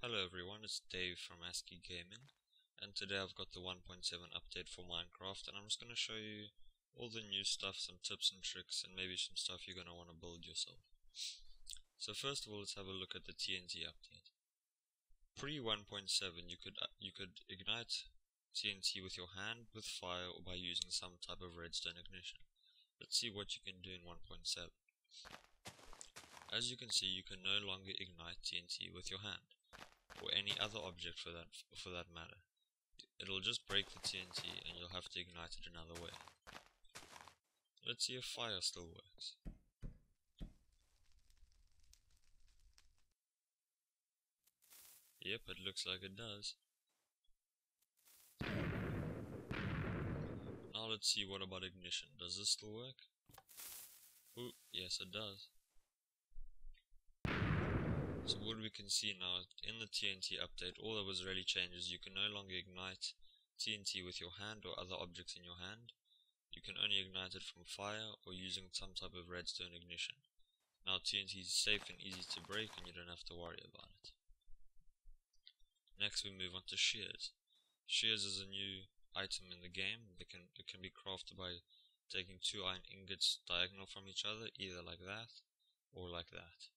Hello everyone, it's Dave from ASCII Gaming, and today I've got the 1.7 update for Minecraft, and I'm just going to show you all the new stuff, some tips and tricks, and maybe some stuff you're going to want to build yourself. So first of all, let's have a look at the TNT update. Pre 1.7, you could ignite TNT with your hand, with fire, or by using some type of redstone ignition. Let's see what you can do in 1.7. As you can see, you can no longer ignite TNT with your hand, or any other object for that matter. It'll just break the TNT and you'll have to ignite it another way. Let's see if fire still works. Yep, it looks like it does. Now let's see what about ignition. Does this still work? Ooh, yes it does. So what we can see now, in the TNT update, all that was really changed is you can no longer ignite TNT with your hand or other objects in your hand. You can only ignite it from fire or using some type of redstone ignition. Now TNT is safe and easy to break and you don't have to worry about it. Next we move on to Shears. Shears is a new item in the game. It can be crafted by taking two iron ingots diagonal from each other, either like that or like that.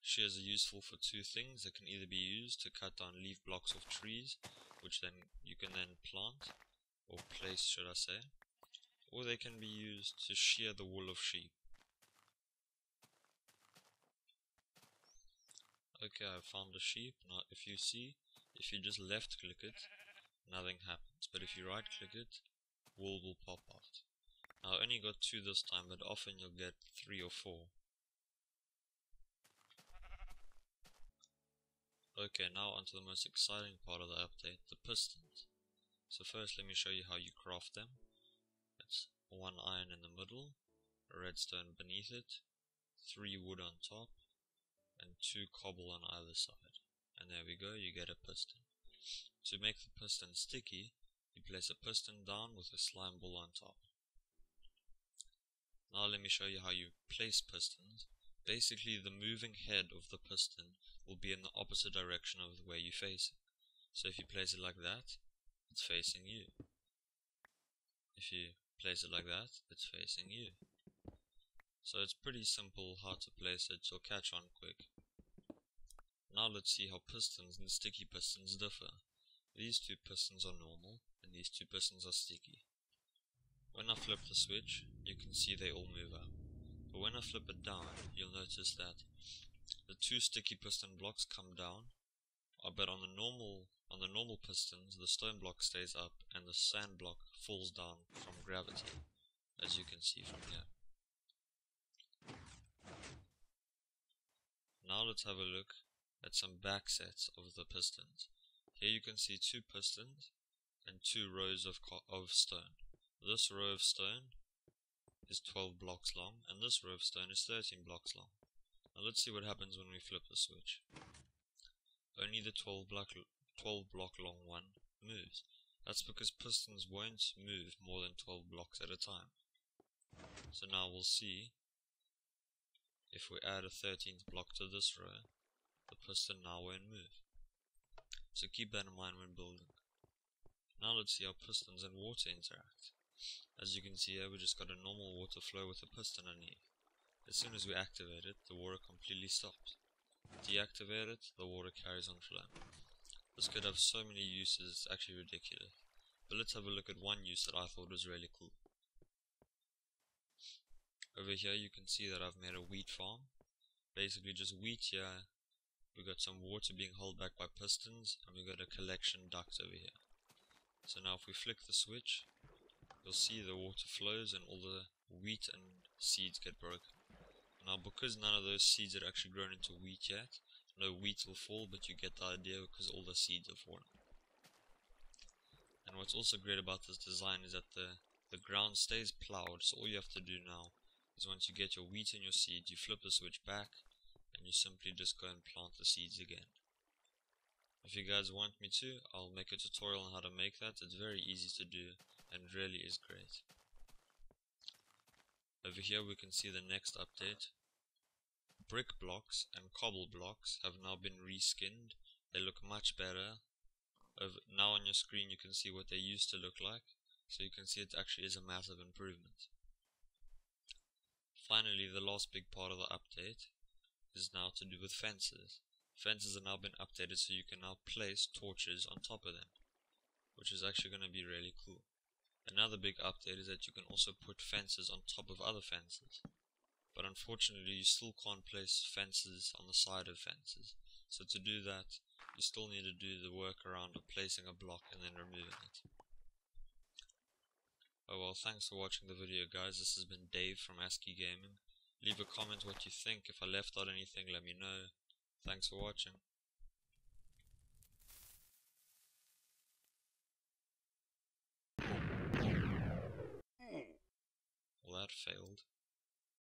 Shears are useful for two things. They can either be used to cut down leaf blocks of trees, which then you can then plant, or place should I say, or they can be used to shear the wool of sheep. Okay, I found a sheep. Now if you just left click it, nothing happens, but if you right click it, wool will pop out. Now I only got 2 this time, but often you'll get 3 or 4. Okay, now onto the most exciting part of the update, the pistons. So first let me show you how you craft them. It's 1 iron in the middle, a redstone beneath it, 3 wood on top, and 2 cobble on either side. And there we go, you get a piston. To make the piston sticky, you place a piston down with a slime ball on top. Now let me show you how you place pistons. Basically, the moving head of the piston will be in the opposite direction of the way you face it. So if you place it like that, it's facing you. If you place it like that, it's facing you. So it's pretty simple how to place it, you'll catch on quick. Now let's see how pistons and sticky pistons differ. These 2 pistons are normal, and these 2 pistons are sticky. When I flip the switch, you can see they all move up. But when I flip it down, you'll notice that the 2 sticky piston blocks come down, but on the normal pistons, the stone block stays up and the sand block falls down from gravity, as you can see from here. Now let's have a look at some back sets of the pistons. Here you can see 2 pistons and 2 rows of stone. This row of stone is 12 blocks long, and this row of stone is 13 blocks long. Now let's see what happens when we flip the switch. Only the 12 block long one moves. That's because pistons won't move more than 12 blocks at a time. So now we'll see if we add a 13th block to this row, the piston now won't move. So keep that in mind when building. Now let's see how pistons and water interact. As you can see here, we just got a normal water flow with a piston underneath. As soon as we activate it, the water completely stops. Deactivate it, the water carries on flowing. This could have so many uses, it's actually ridiculous. But let's have a look at one use that I thought was really cool. Over here you can see that I've made a wheat farm. Basically just wheat here. We got some water being held back by pistons, and we got a collection duct over here. So now if we flick the switch, you'll see the water flows and all the wheat and seeds get broken. Now because none of those seeds are actually grown into wheat yet, no wheat will fall, but you get the idea because all the seeds are falling. And what's also great about this design is that the ground stays plowed, so all you have to do now is once you get your wheat and your seeds, you flip the switch back and you simply just go and plant the seeds again. If you guys want me to, I'll make a tutorial on how to make that. It's very easy to do and really is great. Over here we can see the next update. Brick blocks and cobble blocks have now been reskinned They look much better. Now on your screen you can see what they used to look like, so you can see it actually is a massive improvement. Finally, the last big part of the update is now to do with fences. Fences have now been updated so you can now place torches on top of them, which is actually going to be really cool. Another big update is that you can also put fences on top of other fences, but unfortunately you still can't place fences on the side of fences. So to do that, you still need to do the workaround of placing a block and then removing it. Oh well, thanks for watching the video guys. This has been Dave from ASCII Gaming. Leave a comment what you think. If I left out anything, let me know. Thanks for watching. Well, that failed.